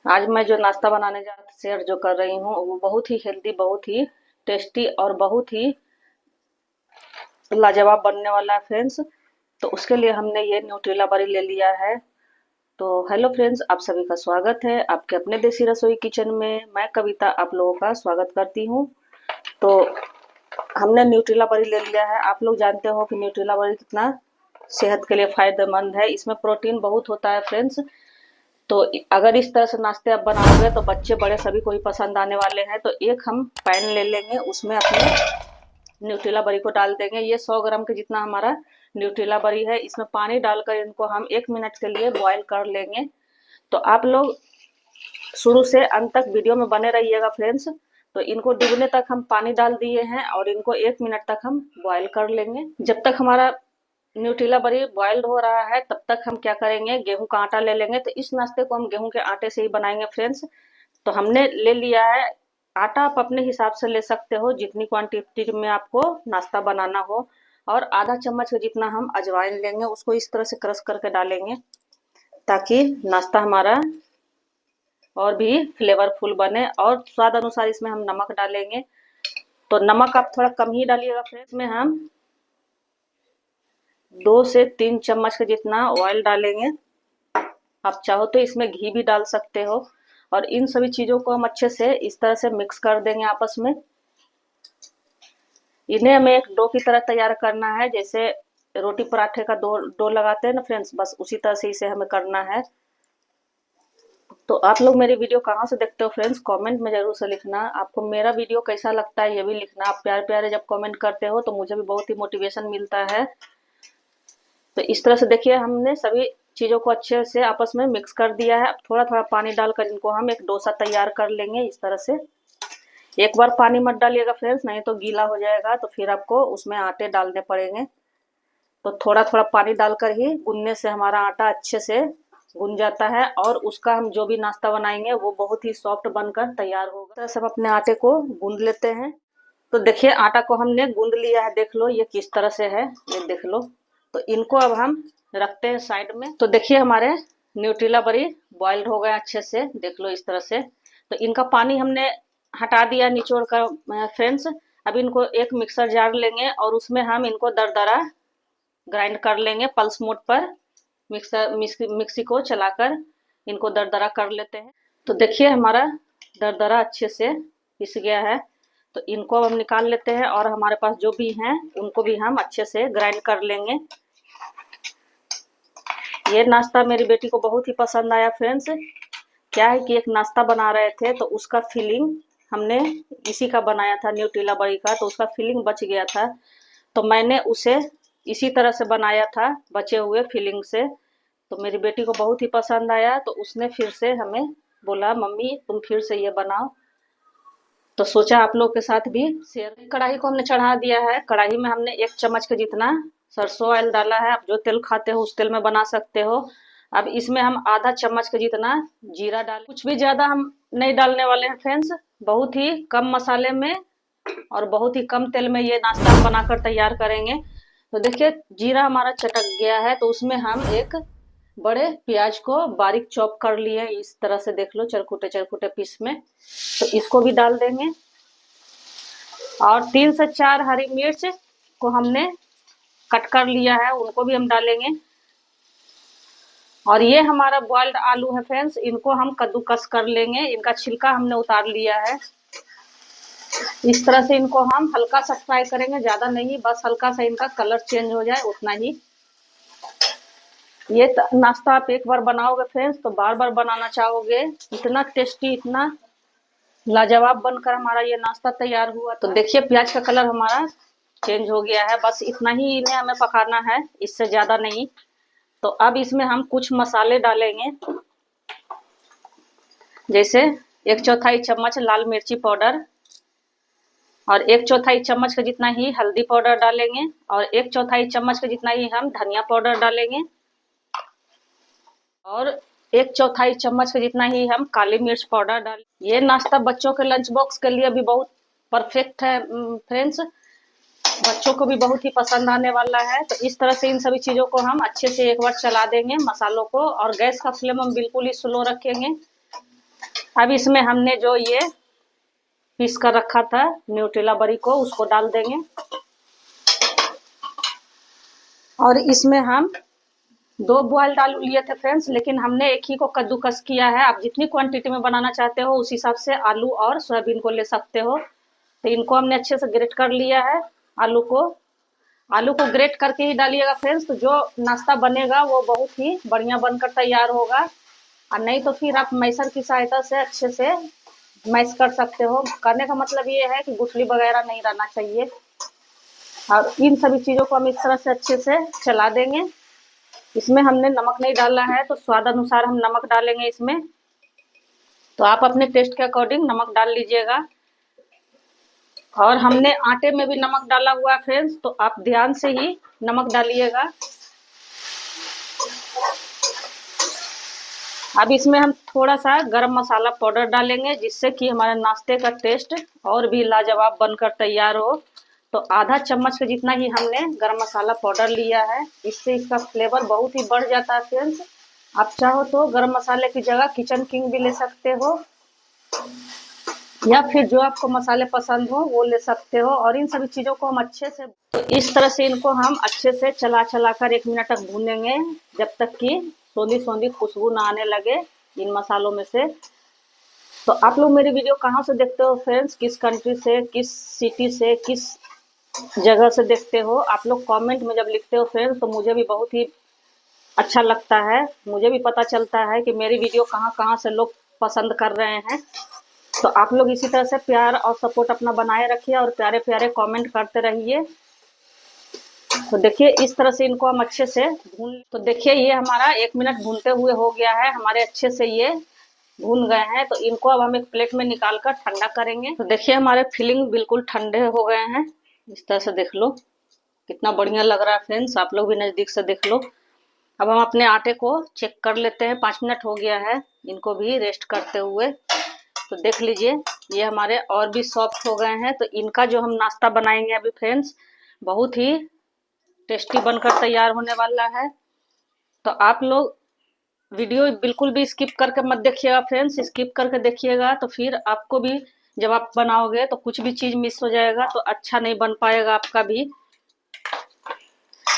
आज मैं जो नाश्ता बनाने जा शेयर जो कर रही हूँ वो बहुत ही हेल्दी, बहुत ही टेस्टी और बहुत ही लाजवाब बनने वाला है फ्रेंड्स। तो उसके लिए हमने ये न्यूट्रेला बरी ले लिया है। तो हेलो फ्रेंड्स, आप सभी का स्वागत है आपके अपने देसी रसोई किचन में। मैं कविता आप लोगों का स्वागत करती हूँ। तो हमने न्यूट्रेला बरी ले लिया है। आप लोग जानते हो कि न्यूट्रेला बरी कितना सेहत के लिए फायदेमंद है। इसमें प्रोटीन बहुत होता है फ्रेंड्स। तो अगर इस तरह से नाश्ते आप बनाओगे तो बच्चे बड़े सभी को ही पसंद आने वाले हैं। तो एक हम पैन ले लेंगे, उसमें अपने न्यूट्रेला बरी को डाल देंगे। ये 100 ग्राम के जितना हमारा न्यूट्रेला बरी है। इसमें पानी डालकर इनको हम 1 मिनट के लिए बॉईल कर लेंगे। तो आप लोग शुरू से अंत तक वीडियो में बने रहिएगा फ्रेंड्स। तो इनको डूबने तक हम पानी डाल दिए हैं और इनको 1 मिनट तक हम बॉईल कर लेंगे। जब तक हमारा न्यूट्रेला बरी बॉइल्ड हो रहा है तब तक हम क्या करेंगे, गेहूं का आटा ले लेंगे। तो इस नाश्ते को हम गेहूं के आटे से ही बनाएंगे फ्रेंड्स। तो हमने ले लिया है आटा। आप अपने हिसाब से ले सकते हो जितनी क्वांटिटी में आपको नाश्ता बनाना हो। और आधा चम्मच का जितना हम अजवाइन लेंगे, उसको इस तरह से क्रश करके डालेंगे ताकि नाश्ता हमारा और भी फ्लेवरफुल बने। और स्वाद अनुसार इसमें हम नमक डालेंगे। तो नमक आप थोड़ा कम ही डालिएगा फ्रेंड्स। में हम 2 से 3 चम्मच के जितना ऑयल डालेंगे। आप चाहो तो इसमें घी भी डाल सकते हो। और इन सभी चीजों को हम अच्छे से इस तरह से मिक्स कर देंगे आपस में। इन्हें हमें एक डो की तरह तैयार करना है, जैसे रोटी पराठे का डो लगाते हैं ना फ्रेंड्स, बस उसी तरह से इसे हमें करना है। तो आप लोग मेरी वीडियो कहाँ से देखते हो फ्रेंड्स, कमेंट में जरूर से लिखना। आपको मेरा वीडियो कैसा लगता है ये भी लिखना। आप प्यारे प्यारे जब कमेंट करते हो तो मुझे भी बहुत ही मोटिवेशन मिलता है। तो इस तरह से देखिए हमने सभी चीज़ों को अच्छे से आपस में मिक्स कर दिया है। अब थोड़ा थोड़ा पानी डालकर इनको हम एक डोसा तैयार कर लेंगे इस तरह से। एक बार पानी मत डालिएगा फ्रेंड्स, नहीं तो गीला हो जाएगा, तो फिर आपको उसमें आटे डालने पड़ेंगे। तो थोड़ा थोड़ा पानी डालकर ही गूंदने से हमारा आटा अच्छे से गूंद जाता है और उसका हम जो भी नाश्ता बनाएंगे वो बहुत ही सॉफ्ट बनकर तैयार होगा। तो सब अपने आटे को गूंद लेते हैं। तो देखिए आटा को हमने गूंद लिया है, देख लो ये किस तरह से है, ये देख लो। तो इनको अब हम रखते हैं साइड में। तो देखिए हमारे न्यूट्रेला बरी बॉइल्ड हो गया अच्छे से, देख लो इस तरह से। तो इनका पानी हमने हटा दिया निचोड़ कर फ्रेंड्स। अब इनको एक मिक्सर जार लेंगे और उसमें हम इनको दरदरा ग्राइंड कर लेंगे पल्स मोड पर। मिक्सी को चलाकर इनको दरदरा कर लेते हैं। तो देखिए हमारा दरदरा अच्छे से पिस गया है। तो इनको अब हम निकाल लेते हैं और हमारे पास जो भी हैं उनको भी हम अच्छे से ग्राइंड कर लेंगे। ये नाश्ता मेरी बेटी को बहुत ही पसंद आया फ्रेंड्स। क्या है कि एक नाश्ता बना रहे थे तो उसका फिलिंग हमने इसी का बनाया था, न्यूट्रेला बरी का। तो उसका फिलिंग बच गया था, तो मैंने उसे इसी तरह से बनाया था बचे हुए फिलिंग से। तो मेरी बेटी को बहुत ही पसंद आया, तो उसने फिर से हमें बोला मम्मी तुम फिर से ये बनाओ। तो सोचा आप लोग के साथ भी शेयर। कढ़ाई को हमने चढ़ा दिया है। कढ़ाई में हमने 1 चम्मच के जितना सरसों ऑयल डाला है। आप जो तेल खाते हो उस तेल में बना सकते हो। अब इसमें हम आधा चम्मच के जितना जीरा डाल, कुछ भी ज्यादा हम नहीं डालने वाले हैं फ्रेंड्स। बहुत ही कम मसाले में और बहुत ही कम तेल में ये नाश्ता हम बनाकर तैयार करेंगे। तो देखिए जीरा हमारा चटक गया है, तो उसमें हम एक बड़े प्याज को बारीक चॉप कर लिए इस तरह से, देख लो चरखुटे चरखुटे पीस में। तो इसको भी डाल देंगे। और 3 से 4 हरी मिर्च को हमने कट कर लिया है, उनको भी हम डालेंगे। और ये हमारा बॉइल्ड आलू है फ्रेंड्स, इनको हम कद्दूकस कर लेंगे। इनका छिलका हमने उतार लिया है। इस तरह से इनको हम हल्का सा फ्राई करेंगे, ज्यादा नहीं, बस हल्का सा इनका कलर चेंज हो जाए उतना ही। ये नाश्ता आप एक बार बनाओगे फ्रेंड्स तो बार बार बनाना चाहोगे। इतना टेस्टी, इतना लाजवाब बनकर हमारा ये नाश्ता तैयार हुआ। तो देखिए प्याज का कलर हमारा चेंज हो गया है, बस इतना ही इन्हें हमें पकाना है, इससे ज्यादा नहीं। तो अब इसमें हम कुछ मसाले डालेंगे, जैसे 1/4 चम्मच लाल मिर्ची पाउडर और 1/4 चम्मच का जितना ही हल्दी पाउडर डालेंगे और 1/4 चम्मच का जितना ही हम धनिया पाउडर डालेंगे और 1/4 चम्मच का जितना ही हम काली मिर्च पाउडर डाल। ये नाश्ता बच्चों के लंच बॉक्स के लिए भी बहुत परफेक्ट है फ्रेंड्स। बच्चों को भी बहुत ही पसंद आने वाला है। तो इस तरह से इन सभी चीज़ों को हम अच्छे से एक बार चला देंगे मसालों को, और गैस का फ्लेम हम बिल्कुल ही स्लो रखेंगे। अब इसमें हमने जो ये पीस कर रखा था न्यूट्रेला बरी को, उसको डाल देंगे। और इसमें हम 2 बॉइल्ड आलू लिए थे फ्रेंड्स, लेकिन हमने एक ही को कद्दूकस किया है। आप जितनी क्वांटिटी में बनाना चाहते हो उस हिसाब से आलू और सोयाबीन को ले सकते हो। तो इनको हमने अच्छे से ग्रेट कर लिया है। आलू को ग्रेट करके ही डालिएगा फ्रेंड्स, तो जो नाश्ता बनेगा वो बहुत ही बढ़िया बनकर तैयार होगा। और नहीं तो फिर आप मैशर की सहायता से अच्छे से मैश कर सकते हो। करने का मतलब ये है कि गुठली वगैरह नहीं रहना चाहिए। और इन सभी चीज़ों को हम इस तरह से अच्छे से चला देंगे। इसमें हमने नमक नहीं डाला है, तो स्वाद अनुसार हम नमक डालेंगे इसमें। तो आप अपने टेस्ट के अकॉर्डिंग नमक डाल लीजिएगा। और हमने आटे में भी नमक डाला हुआ है फ्रेंड्स, तो आप ध्यान से ही नमक डालिएगा। अब इसमें हम थोड़ा सा गरम मसाला पाउडर डालेंगे, जिससे कि हमारे नाश्ते का टेस्ट और भी लाजवाब बनकर तैयार हो। तो आधा चम्मच के जितना ही हमने गरम मसाला पाउडर लिया है। इससे इसका फ्लेवर बहुत ही बढ़ जाता है फ्रेंड्स। आप चाहो तो गरम मसाले की जगह किचन किंग भी ले सकते हो, या फिर जो आपको मसाले पसंद हो वो ले सकते हो। और इन सभी चीज़ों को हम अच्छे से, तो इस तरह से इनको हम अच्छे से चला कर 1 मिनट तक भूनेंगे, जब तक कि सोंधी सोंधी खुशबू ना आने लगे इन मसालों में से। तो आप लोग मेरी वीडियो कहाँ से देखते हो फ्रेंड्स, किस कंट्री से, किस सिटी से, किस जगह से देखते हो? आप लोग कमेंट में जब लिखते हो फ्रेंड्स, तो मुझे भी बहुत ही अच्छा लगता है। मुझे भी पता चलता है कि मेरी वीडियो कहाँ कहाँ से लोग पसंद कर रहे हैं। तो आप लोग इसी तरह से प्यार और सपोर्ट अपना बनाए रखिए और प्यारे प्यारे कमेंट करते रहिए। तो देखिए इस तरह से इनको हम अच्छे से भून, तो देखिए ये हमारा 1 मिनट भूनते हुए हो गया है। हमारे अच्छे से ये भून गए हैं। तो इनको अब हम एक प्लेट में निकाल कर ठंडा करेंगे। तो देखिए हमारे फिलिंग बिल्कुल ठंडे हो गए हैं। इस तरह से देख लो, कितना बढ़िया लग रहा है फ्रेंड्स। आप लोग भी नज़दीक से देख लो। अब हम अपने आटे को चेक कर लेते हैं। 5 मिनट हो गया है इनको भी रेस्ट करते हुए। तो देख लीजिए ये हमारे और भी सॉफ्ट हो गए हैं। तो इनका जो हम नाश्ता बनाएंगे अभी फ्रेंड्स, बहुत ही टेस्टी बनकर तैयार होने वाला है। तो आप लोग वीडियो बिल्कुल भी स्किप करके मत देखिएगा फ्रेंड्स। स्किप करके देखिएगा तो फिर आपको भी जब आप बनाओगे तो कुछ भी चीज़ मिस हो जाएगा, तो अच्छा नहीं बन पाएगा आपका भी।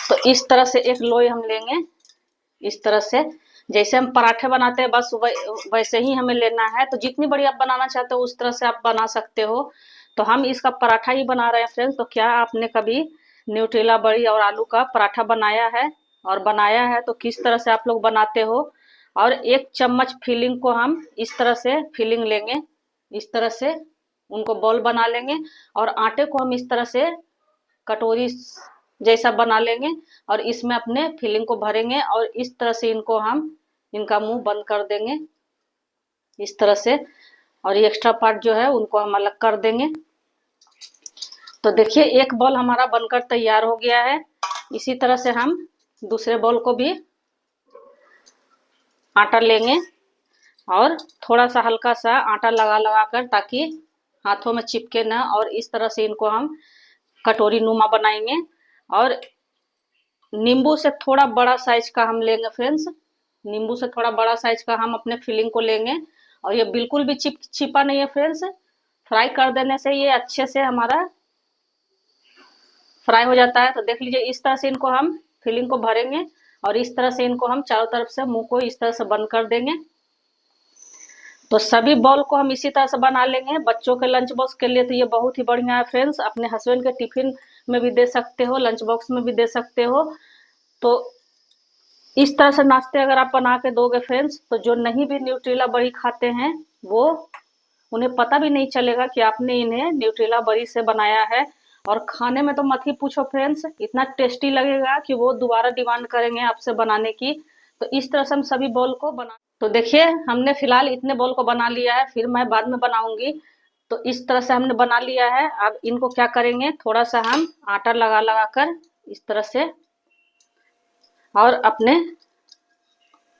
तो इस तरह से एक लोई हम लेंगे, इस तरह से जैसे हम पराठे बनाते हैं बस वैसे ही हमें लेना है। तो जितनी बड़ी आप बनाना चाहते हो उस तरह से आप बना सकते हो। तो हम इसका पराठा ही बना रहे हैं फ्रेंड्स। तो क्या आपने कभी न्यूट्रेला बड़ी और आलू का पराठा बनाया है? और बनाया है तो किस तरह से आप लोग बनाते हो? और 1 चम्मच फिलिंग को हम इस तरह से फिलिंग लेंगे, इस तरह से उनको बॉल बना लेंगे। और आटे को हम इस तरह से कटोरी जैसा बना लेंगे और इसमें अपने फिलिंग को भरेंगे। और इस तरह से इनको हम इनका मुंह बंद कर देंगे इस तरह से। और ये एक्स्ट्रा पार्ट जो है उनको हम अलग कर देंगे। तो देखिए एक बॉल हमारा बनकर तैयार हो गया है। इसी तरह से हम दूसरे बॉल को भी आटा लेंगे और थोड़ा सा हल्का सा आटा लगा कर, ताकि हाथों में चिपके ना। और इस तरह से इनको हम कटोरी नुमा बनाएंगे। और नींबू से थोड़ा बड़ा साइज का हम लेंगे फ्रेंड्स, नींबू से थोड़ा बड़ा साइज का हम अपने फिलिंग को लेंगे। और ये बिल्कुल भी छिपा नहीं है फ्रेंड्स। फ्राई कर देने से ये अच्छे से हमारा फ्राई हो जाता है। तो देख लीजिए इस तरह से इनको हम फिलिंग को भरेंगे और इस तरह से इनको हम चारों तरफ से मुंह को इस तरह से बंद कर देंगे। तो सभी बॉल को हम इसी तरह से बना लेंगे। बच्चों के लंच बॉक्स के लिए तो ये बहुत ही बढ़िया है फ्रेंड्स। अपने हस्बैंड के टिफिन में भी दे सकते हो, लंच बॉक्स में भी दे सकते हो। तो इस तरह से नाश्ते अगर आप बना के दोगे फ्रेंड्स, तो जो नहीं भी न्यूट्रेला बड़ी खाते हैं वो उन्हें पता भी नहीं चलेगा कि आपने इन्हें न्यूट्रेला बड़ी से बनाया है। और खाने में तो मत ही पूछो फ्रेंड्स, इतना टेस्टी लगेगा कि वो दोबारा डिमांड करेंगे आपसे बनाने की। तो इस तरह से हम सभी बॉल को बना, तो देखिए हमने फिलहाल इतने बॉल को बना लिया है, फिर मैं बाद में बनाऊंगी। तो इस तरह से हमने बना लिया है। अब इनको क्या करेंगे, थोड़ा सा हम आटा लगा कर इस तरह से, और अपने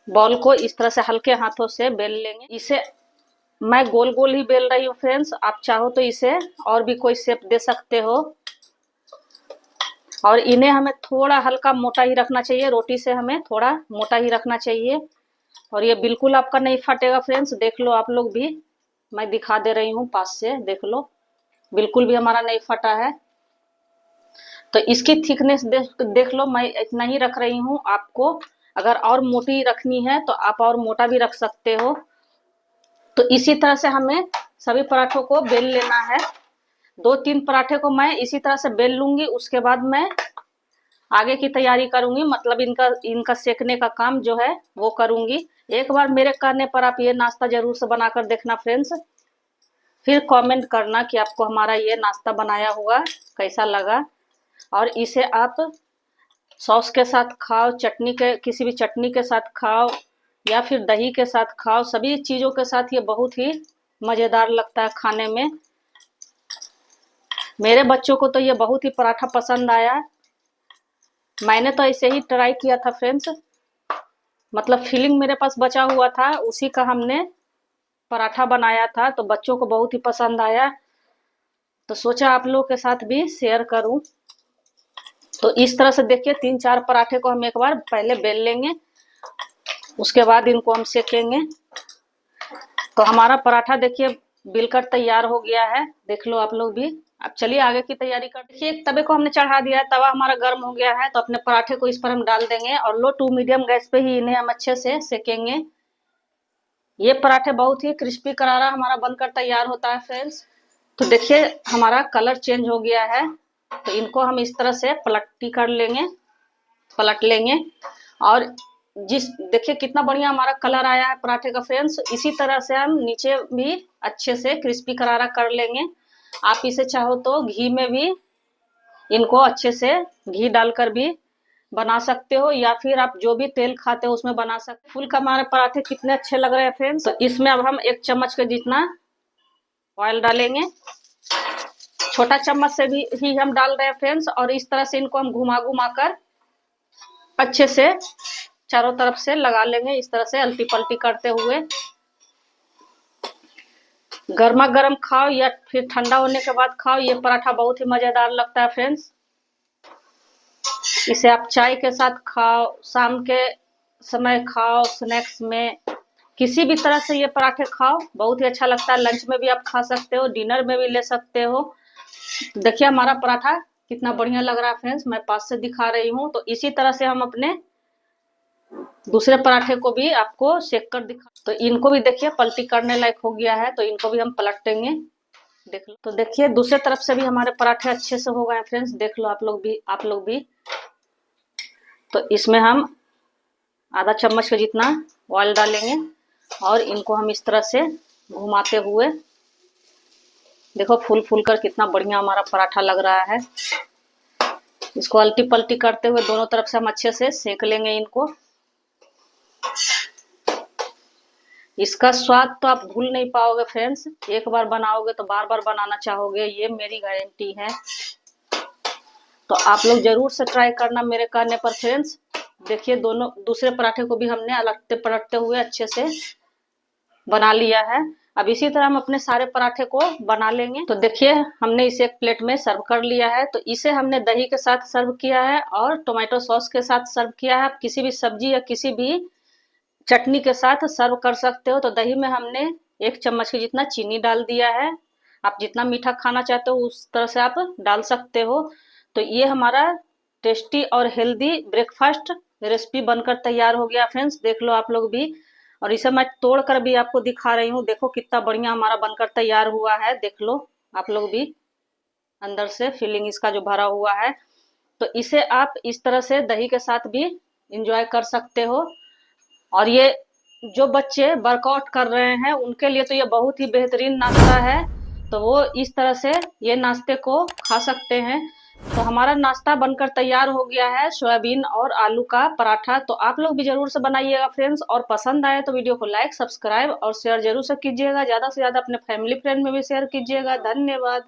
बॉल को इस तरह से हल्के हाथों से बेल लेंगे। इसे मैं गोल गोल ही बेल रही हूँ फ्रेंड्स, आप चाहो तो इसे और भी कोई शेप दे सकते हो। और इन्हें हमें थोड़ा हल्का मोटा ही रखना चाहिए, रोटी से हमें थोड़ा मोटा ही रखना चाहिए। और ये बिल्कुल आपका नहीं फटेगा फ्रेंड्स, देख लो आप लोग भी। मैं दिखा दे रही हूँ पास से, देख लो बिल्कुल भी हमारा नहीं फटा है। तो इसकी थिकनेस देख लो, मैं इतना ही रख रही हूँ। आपको अगर और मोटी रखनी है तो आप और मोटा भी रख सकते हो। तो इसी तरह से हमें सभी पराठों को बेल लेना है। 2-3 पराठे को मैं इसी तरह से बेल लूंगी, उसके बाद मैं आगे की तैयारी करूंगी, मतलब इनका सेकने का काम जो है वो करूंगी। एक बार मेरे कहने पर आप ये नाश्ता जरूर से बनाकर देखना फ्रेंड्स, फिर कमेंट करना कि आपको हमारा ये नाश्ता बनाया हुआ कैसा लगा। और इसे आप सॉस के साथ खाओ, चटनी के किसी भी चटनी के साथ खाओ, या फिर दही के साथ खाओ, सभी चीज़ों के साथ ये बहुत ही मज़ेदार लगता है खाने में। मेरे बच्चों को तो ये बहुत ही पराठा पसंद आया। मैंने तो ऐसे ही ट्राई किया था फ्रेंड्स, मतलब फीलिंग मेरे पास बचा हुआ था, उसी का हमने पराठा बनाया था, तो बच्चों को बहुत ही पसंद आया। तो सोचा आप लोगों के साथ भी शेयर करूं। तो इस तरह से देखिए 3-4 पराठे को हम एक बार पहले बेल लेंगे, उसके बाद इनको हम सेकेंगे। तो हमारा पराठा देखिए बिलकर तैयार हो गया है, देख लो आप लोग भी। अब चलिए आगे की तैयारी करते हैं। देखिए एक तवे को हमने चढ़ा दिया है, तवा हमारा गर्म हो गया है, तो अपने पराठे को इस पर हम डाल देंगे और लो टू मीडियम गैस पे ही इन्हें हम अच्छे से सेकेंगे। ये पराठे बहुत ही क्रिस्पी करारा हमारा बनकर तैयार होता है फ्रेंड्स। तो देखिए हमारा कलर चेंज हो गया है, तो इनको हम इस तरह से पलटी कर लेंगे, पलट लेंगे। और देखिए कितना बढ़िया हमारा कलर आया है पराठे का फ्रेंड्स। इसी तरह से हम नीचे भी अच्छे से क्रिस्पी करारा कर लेंगे। आप इसे चाहो तो घी में भी इनको अच्छे से घी डालकर भी बना सकते हो, या फिर आप जो भी तेल खाते हो उसमें बना सकते हो। फुल का हमारे पराठे कितने अच्छे लग रहे हैं फ्रेंड्स। तो इसमें अब हम 1 चम्मच के जितना ऑयल डालेंगे, छोटा चम्मच से भी ही हम डाल रहे हैं फ्रेंड्स। और इस तरह से इनको हम घुमा घुमा कर अच्छे से चारों तरफ से लगा लेंगे, इस तरह से अल्टी पल्टी करते हुए। गर्मा गर्म खाओ या फिर ठंडा होने के बाद खाओ, ये पराठा बहुत ही मजेदार लगता है फ्रेंड्स। इसे आप चाय के साथ खाओ, शाम के समय खाओ, स्नैक्स में किसी भी तरह से ये पराठे खाओ, बहुत ही अच्छा लगता है। लंच में भी आप खा सकते हो, डिनर में भी ले सकते हो। देखिए हमारा पराठा कितना बढ़िया लग रहा है फ्रेंड्स, मैं पास से दिखा रही हूँ। तो इसी तरह से हम अपने दूसरे पराठे को भी आपको सेक कर दिखा। तो इनको भी देखिए पलटी करने लायक हो गया है, तो इनको भी हम पलटेंगे, देख लो। तो देखिए दूसरे तरफ से भी हमारे पराठे अच्छे से हो गए फ्रेंड्स, देख लो आप लोग भी। तो इसमें हम आधा चम्मच के जितना ऑयल डालेंगे और इनको हम इस तरह से घुमाते हुए, देखो फूल फूल कर कितना बढ़िया हमारा पराठा लग रहा है। इसको अल्टी पल्टी करते हुए दोनों तरफ से हम अच्छे से सेक लेंगे इनको। इसका स्वाद तो आप भूल नहीं पाओगे फ्रेंड्स, एक बार बनाओगे तो बार बार बनाना चाहोगे, ये मेरी गारंटी है। तो आप लोग जरूर से ट्राई करना मेरे कहने पर फ्रेंड्स। देखिए दोनों दूसरे पराठे को भी हमने अलटते पलटते हुए अच्छे से बना लिया है। अब इसी तरह हम अपने सारे पराठे को बना लेंगे। तो देखिए हमने इसे एक प्लेट में सर्व कर लिया है। तो इसे हमने दही के साथ सर्व किया है और टोमेटो सॉस के साथ सर्व किया है। आप किसी भी सब्जी या किसी भी चटनी के साथ सर्व कर सकते हो। तो दही में हमने 1 चम्मच के जितना चीनी डाल दिया है, आप जितना मीठा खाना चाहते हो उस तरह से आप डाल सकते हो। तो ये हमारा टेस्टी और हेल्दी ब्रेकफास्ट रेसिपी बनकर तैयार हो गया फ्रेंड्स, देख लो आप लोग भी। और इसे मैं तोड़ कर भी आपको दिखा रही हूँ, देखो कितना बढ़िया हमारा बनकर तैयार हुआ है, देख लो आप लोग भी। अंदर से फीलिंग इसका जो भरा हुआ है, तो इसे आप इस तरह से दही के साथ भी इंजॉय कर सकते हो। और ये जो बच्चे वर्कआउट कर रहे हैं उनके लिए तो ये बहुत ही बेहतरीन नाश्ता है, तो वो इस तरह से ये नाश्ते को खा सकते हैं। तो हमारा नाश्ता बनकर तैयार हो गया है, सोयाबीन और आलू का पराठा। तो आप लोग भी जरूर से बनाइएगा फ्रेंड्स, और पसंद आए तो वीडियो को लाइक, सब्सक्राइब और शेयर जरूर से कीजिएगा। ज़्यादा से ज़्यादा अपने फैमिली फ्रेंड में भी शेयर कीजिएगा। धन्यवाद।